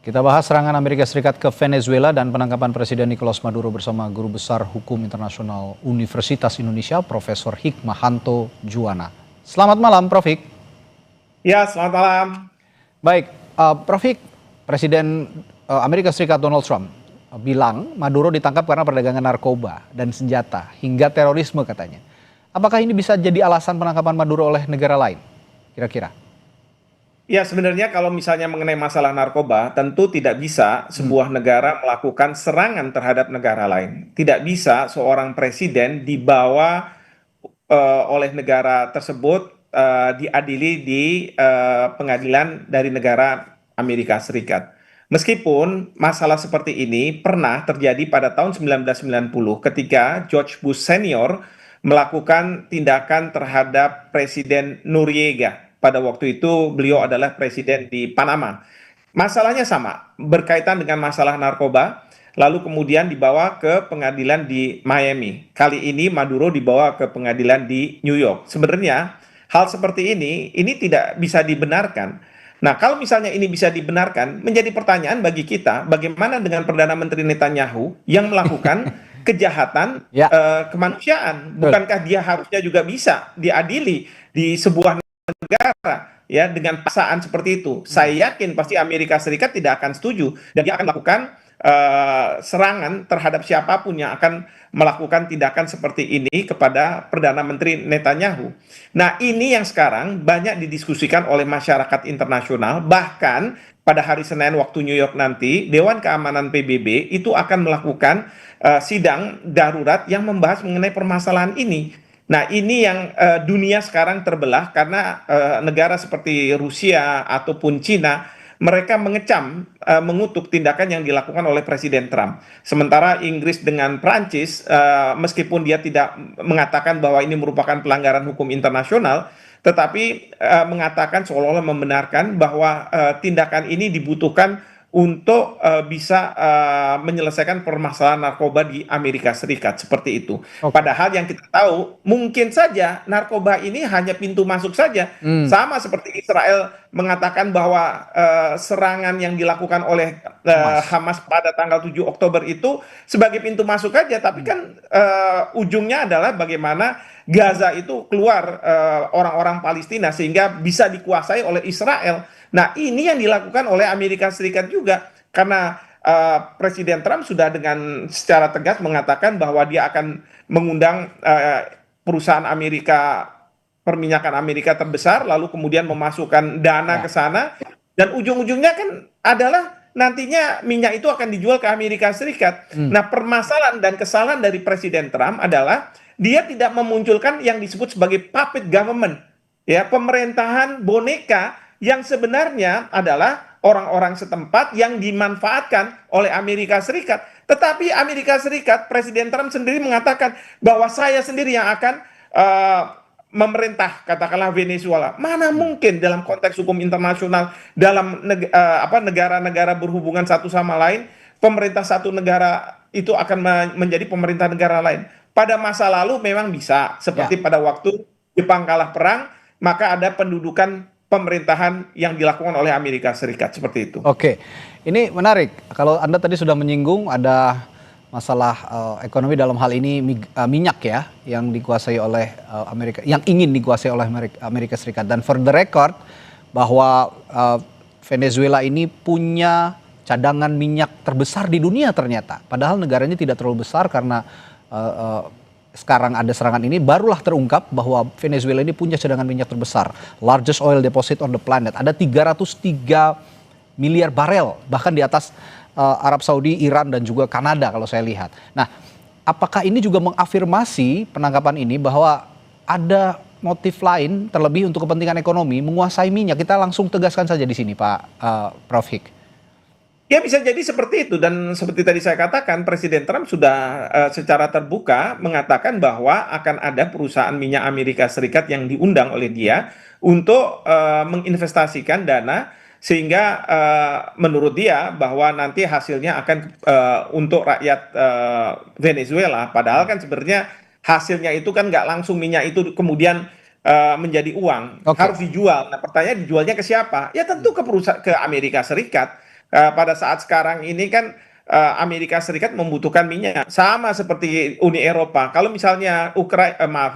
Kita bahas serangan Amerika Serikat ke Venezuela dan penangkapan Presiden Nicolas Maduro bersama Guru Besar Hukum Internasional Universitas Indonesia, Profesor Hikmahanto Juwana. Selamat malam, Prof. Hik. Ya, selamat malam. Baik, Prof. Hik, Presiden Amerika Serikat Donald Trump bilang Maduro ditangkap karena perdagangan narkoba dan senjata hingga terorisme katanya. Apakah ini bisa jadi alasan penangkapan Maduro oleh negara lain? Kira-kira? Ya, sebenarnya kalau misalnya mengenai masalah narkoba, tentu tidak bisa sebuah negara melakukan serangan terhadap negara lain. Tidak bisa seorang presiden dibawa oleh negara tersebut diadili di pengadilan dari negara Amerika Serikat. Meskipun masalah seperti ini pernah terjadi pada tahun 1990 ketika George Bush Senior melakukan tindakan terhadap Presiden Noriega. Pada waktu itu beliau adalah presiden di Panama. Masalahnya sama, berkaitan dengan masalah narkoba, lalu kemudian dibawa ke pengadilan di Miami. Kali ini Maduro dibawa ke pengadilan di New York. Sebenarnya hal seperti ini tidak bisa dibenarkan. Nah, kalau misalnya ini bisa dibenarkan, menjadi pertanyaan bagi kita, bagaimana dengan Perdana Menteri Netanyahu yang melakukan kejahatan Ya, kemanusiaan? betul. Bukankah dia harusnya juga bisa diadili di sebuah negara ya dengan paksaan seperti itu? Saya yakin pasti Amerika Serikat tidak akan setuju dan dia akan melakukan serangan terhadap siapapun yang akan melakukan tindakan seperti ini kepada Perdana Menteri Netanyahu. Nah, ini yang sekarang banyak didiskusikan oleh masyarakat internasional, bahkan pada hari Senin waktu New York nanti Dewan Keamanan PBB itu akan melakukan sidang darurat yang membahas mengenai permasalahan ini. Nah, ini yang dunia sekarang terbelah karena negara seperti Rusia ataupun Cina mereka mengecam, mengutuk tindakan yang dilakukan oleh Presiden Trump. Sementara Inggris dengan Prancis, meskipun dia tidak mengatakan bahwa ini merupakan pelanggaran hukum internasional, tetapi mengatakan seolah-olah membenarkan bahwa tindakan ini dibutuhkan untuk bisa menyelesaikan permasalahan narkoba di Amerika Serikat seperti itu. Oke. Padahal yang kita tahu mungkin saja narkoba ini hanya pintu masuk saja. Sama seperti Israel mengatakan bahwa serangan yang dilakukan oleh Hamas. Hamas pada tanggal 7 Oktober itu sebagai pintu masuk saja, tapi kan ujungnya adalah bagaimana Gaza itu keluar orang-orang Palestina sehingga bisa dikuasai oleh Israel. Nah, ini yang dilakukan oleh Amerika Serikat juga karena Presiden Trump sudah dengan secara tegas mengatakan bahwa dia akan mengundang perusahaan Amerika, perminyakan Amerika terbesar, lalu kemudian memasukkan dana Ya. ke sana, dan ujung-ujungnya kan adalah nantinya minyak itu akan dijual ke Amerika Serikat. Nah, permasalahan dan kesalahan dari Presiden Trump adalah dia tidak memunculkan yang disebut sebagai puppet government, ya, pemerintahan boneka yang sebenarnya adalah orang-orang setempat yang dimanfaatkan oleh Amerika Serikat. Tetapi Amerika Serikat, Presiden Trump sendiri mengatakan bahwa saya sendiri yang akan memerintah, katakanlah Venezuela. Mana mungkin dalam konteks hukum internasional, dalam negara-negara berhubungan satu sama lain, pemerintah satu negara itu akan menjadi pemerintah negara lain. Pada masa lalu memang bisa, seperti Ya. pada waktu Jepang kalah perang, maka ada pendudukan pemerintahan yang dilakukan oleh Amerika Serikat seperti itu. Oke, ini menarik. Kalau Anda tadi sudah menyinggung ada masalah ekonomi dalam hal ini minyak ya, yang dikuasai oleh Amerika, yang ingin dikuasai oleh Amerika Serikat. Dan for the record bahwa Venezuela ini punya cadangan minyak terbesar di dunia ternyata. Padahal negaranya tidak terlalu besar karena sekarang ada serangan ini, barulah terungkap bahwa Venezuela ini punya cadangan minyak terbesar. Largest oil deposit on the planet. Ada 303 miliar barel, bahkan di atas Arab Saudi, Iran, dan juga Kanada kalau saya lihat. Nah, apakah ini juga mengafirmasi penangkapan ini bahwa ada motif lain terlebih untuk kepentingan ekonomi menguasai minyak? Kita langsung tegaskan saja di sini, Pak Prof. Hik. Ya, bisa jadi seperti itu, dan seperti tadi saya katakan Presiden Trump sudah secara terbuka mengatakan bahwa akan ada perusahaan minyak Amerika Serikat yang diundang oleh dia untuk menginvestasikan dana sehingga menurut dia bahwa nanti hasilnya akan untuk rakyat Venezuela. Padahal kan sebenarnya hasilnya itu kan nggak langsung minyak itu kemudian menjadi uang, Oke. harus dijual. Nah, pertanyaan dijualnya ke siapa? Ya tentu ke perusahaan, ke Amerika Serikat. pada saat sekarang ini kan Amerika Serikat membutuhkan minyak sama seperti Uni Eropa. Kalau misalnya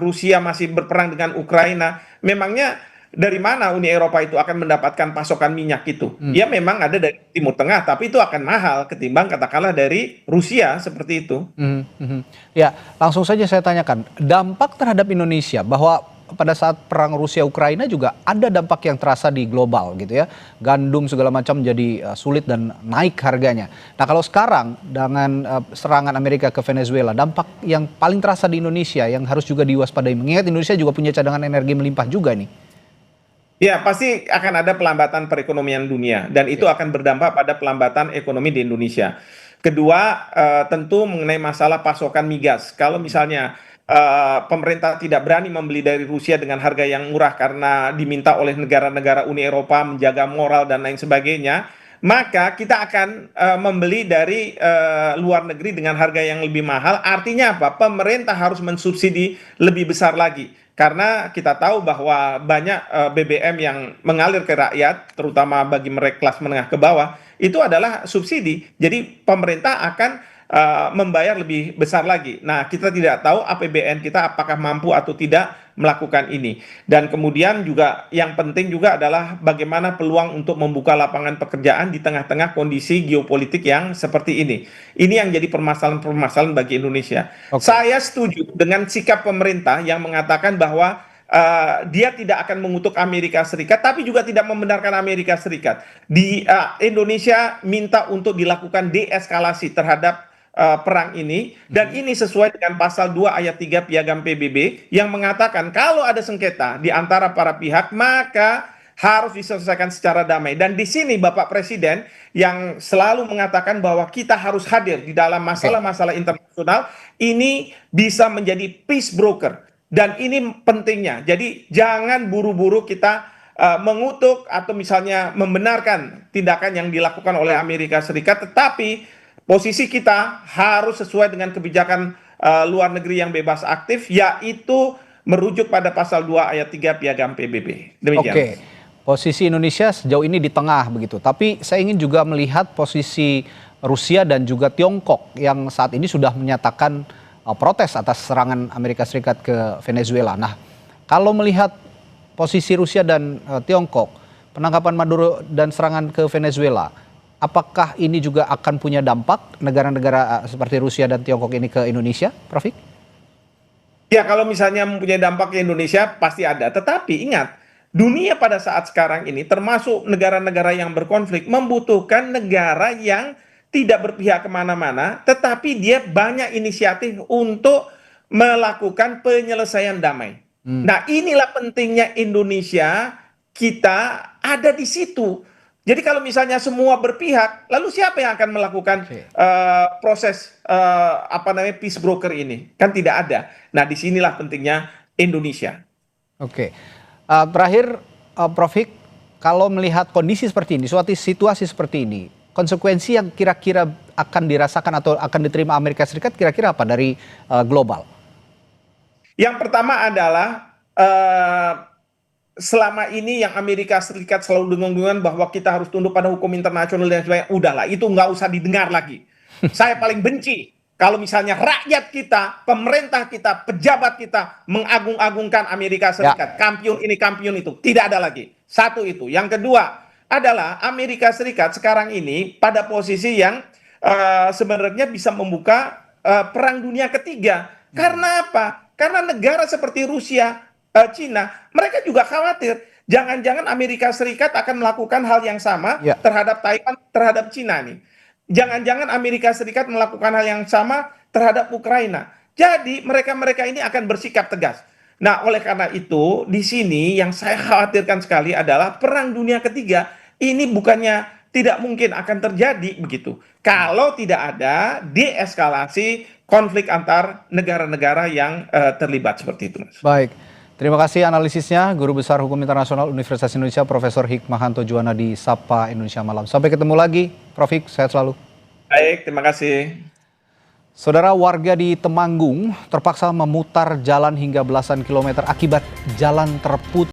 Rusia masih berperang dengan Ukraina, memangnya dari mana Uni Eropa itu akan mendapatkan pasokan minyak itu? Ya memang ada dari Timur Tengah, tapi itu akan mahal ketimbang katakanlah dari Rusia seperti itu. Mhm, mhm. Ya, langsung saja saya tanyakan, dampak terhadap Indonesia bahwa pada saat perang Rusia Ukraina juga ada dampak yang terasa di global gitu ya. Gandum segala macam menjadi sulit dan naik harganya. Nah, kalau sekarang dengan serangan Amerika ke Venezuela, dampak yang paling terasa di Indonesia yang harus juga diwaspadai, mengingat Indonesia juga punya cadangan energi melimpah juga nih. Ya, pasti akan ada pelambatan perekonomian dunia dan itu akan berdampak pada pelambatan ekonomi di Indonesia. Kedua, tentu mengenai masalah pasokan migas. Kalau misalnya pemerintah tidak berani membeli dari Rusia dengan harga yang murah karena diminta oleh negara-negara Uni Eropa menjaga moral dan lain sebagainya, maka kita akan membeli dari luar negeri dengan harga yang lebih mahal. Artinya apa? Pemerintah harus mensubsidi lebih besar lagi. Karena kita tahu bahwa banyak BBM yang mengalir ke rakyat, terutama bagi mereka kelas menengah ke bawah, itu adalah subsidi. Jadi pemerintah akan membayar lebih besar lagi. Nah, kita tidak tahu APBN kita apakah mampu atau tidak melakukan ini. Dan kemudian juga yang penting juga adalah bagaimana peluang untuk membuka lapangan pekerjaan di tengah-tengah kondisi geopolitik yang seperti ini. Ini yang jadi permasalahan-permasalahan bagi Indonesia. Oke. Saya setuju dengan sikap pemerintah yang mengatakan bahwa dia tidak akan mengutuk Amerika Serikat, tapi juga tidak membenarkan Amerika Serikat. Indonesia minta untuk dilakukan deeskalasi terhadap perang ini, dan ini sesuai dengan pasal 2 ayat 3 Piagam PBB yang mengatakan kalau ada sengketa di antara para pihak maka harus diselesaikan secara damai. Dan di sini Bapak Presiden yang selalu mengatakan bahwa kita harus hadir di dalam masalah-masalah internasional ini bisa menjadi peace broker. Dan ini pentingnya. Jadi jangan buru-buru kita mengutuk atau misalnya membenarkan tindakan yang dilakukan oleh Amerika Serikat, tetapi posisi kita harus sesuai dengan kebijakan luar negeri yang bebas aktif, yaitu merujuk pada pasal 2 ayat 3 Piagam PBB. Demikian. Oke, posisi Indonesia sejauh ini di tengah begitu. Tapi saya ingin juga melihat posisi Rusia dan juga Tiongkok yang saat ini sudah menyatakan protes atas serangan Amerika Serikat ke Venezuela. Nah, kalau melihat posisi Rusia dan Tiongkok, penangkapan Maduro dan serangan ke Venezuela, apakah ini juga akan punya dampak negara-negara seperti Rusia dan Tiongkok ini ke Indonesia, Prof? Ya, kalau misalnya mempunyai dampak ke Indonesia pasti ada. Tetapi ingat, dunia pada saat sekarang ini termasuk negara-negara yang berkonflik membutuhkan negara yang tidak berpihak kemana-mana, tetapi dia banyak inisiatif untuk melakukan penyelesaian damai. Nah, inilah pentingnya Indonesia, kita ada di situ. Jadi kalau misalnya semua berpihak, lalu siapa yang akan melakukan proses peace broker ini? Kan tidak ada. Nah, disinilah pentingnya Indonesia. Oke, terakhir Prof Hik, kalau melihat kondisi seperti ini, suatu situasi seperti ini, konsekuensi yang kira-kira akan dirasakan atau akan diterima Amerika Serikat kira-kira apa dari global? Yang pertama adalah selama ini yang Amerika Serikat selalu dengung-dengungan bahwa kita harus tunduk pada hukum internasional dan sebagainya, udahlah itu nggak usah didengar lagi. Saya paling benci kalau misalnya rakyat kita, pemerintah kita, pejabat kita mengagung-agungkan Amerika Serikat, kampiun ini, kampiun itu, tidak ada lagi. Satu itu. Yang kedua adalah Amerika Serikat sekarang ini pada posisi yang sebenarnya bisa membuka perang dunia ketiga. Karena apa? Karena negara seperti Rusia, Cina, mereka juga khawatir jangan-jangan Amerika Serikat akan melakukan hal yang sama terhadap Taiwan, terhadap Cina nih. Jangan-jangan Amerika Serikat melakukan hal yang sama terhadap Ukraina. Jadi mereka-mereka ini akan bersikap tegas. Nah, oleh karena itu di sini yang saya khawatirkan sekali adalah perang dunia ketiga ini bukannya tidak mungkin akan terjadi begitu. Kalau tidak ada deeskalasi konflik antar negara-negara yang terlibat seperti itu, Mas. Baik. Terima kasih analisisnya, Guru Besar Hukum Internasional Universitas Indonesia, Profesor Hikmahanto Juwana di Sapa Indonesia Malam. Sampai ketemu lagi, Prof Hik, sehat selalu. Baik, terima kasih. Saudara, warga di Temanggung terpaksa memutar jalan hingga belasan kilometer akibat jalan terputus.